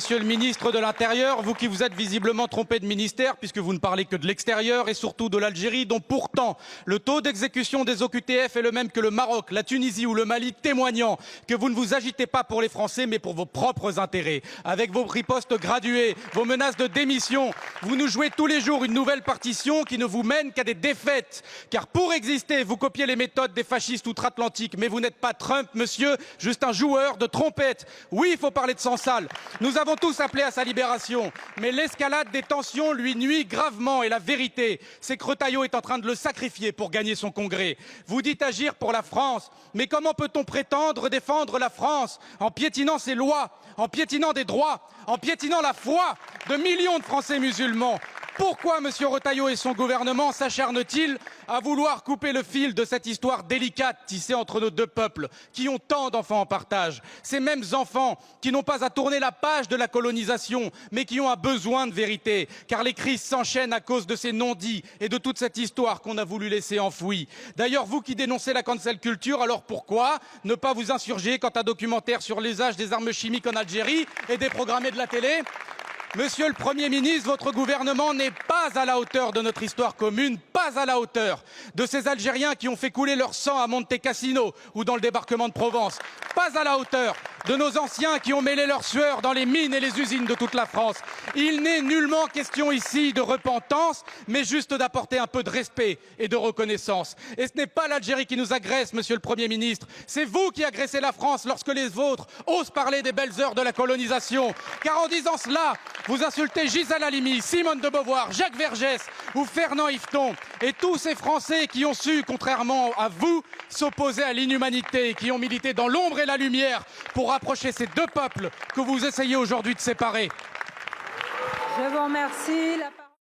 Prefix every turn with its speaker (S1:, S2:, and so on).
S1: monsieur le ministre de l'Intérieur, vous qui vous êtes visiblement trompé de ministère, puisque vous ne parlez que de l'extérieur et surtout de l'Algérie, dont pourtant le taux d'exécution des OQTF est le même que le Maroc, la Tunisie ou le Mali, témoignant que vous ne vous agitez pas pour les Français, mais pour vos propres intérêts. Avec vos ripostes graduées, vos menaces de démission, vous nous jouez tous les jours une nouvelle partition qui ne vous mène qu'à des défaites. Car pour exister, vous copiez les méthodes des fascistes outre-Atlantique, mais vous n'êtes pas Trump, monsieur, juste un joueur de trompette. Oui, il faut parler de sang sale. Nous avons tous appelé à sa libération, mais l'escalade des tensions lui nuit gravement. Et la vérité, c'est que Retailleau est en train de le sacrifier pour gagner son congrès. Vous dites agir pour la France, mais comment peut-on prétendre défendre la France en piétinant ses lois, en piétinant des droits, en piétinant la foi de millions de Français musulmans? Pourquoi M. Retailleau et son gouvernement s'acharnent-ils à vouloir couper le fil de cette histoire délicate tissée entre nos deux peuples, qui ont tant d'enfants en partage? Ces mêmes enfants qui n'ont pas à tourner la page de la colonisation, mais qui ont un besoin de vérité, car les crises s'enchaînent à cause de ces non-dits et de toute cette histoire qu'on a voulu laisser enfouie. D'ailleurs, vous qui dénoncez la cancel culture, alors pourquoi ne pas vous insurger quand un documentaire sur l'usage des armes chimiques en Algérie est déprogrammé de la télé? Monsieur le Premier ministre, votre gouvernement n'est pas à la hauteur de notre histoire commune, pas à la hauteur de ces Algériens qui ont fait couler leur sang à Monte Cassino ou dans le débarquement de Provence, pas à la hauteur de nos anciens qui ont mêlé leur sueur dans les mines et les usines de toute la France. Il n'est nullement question ici de repentance, mais juste d'apporter un peu de respect et de reconnaissance. Et ce n'est pas l'Algérie qui nous agresse, monsieur le Premier ministre, c'est vous qui agressez la France lorsque les vôtres osent parler des belles heures de la colonisation. Car en disant cela, vous insultez Gisèle Halimi, Simone de Beauvoir, Jacques Vergès ou Fernand Yveton et tous ces Français qui ont su, contrairement à vous, s'opposer à l'inhumanité, qui ont milité dans l'ombre et la lumière pour rapprocher ces deux peuples que vous essayez aujourd'hui de séparer.
S2: Je vous remercie.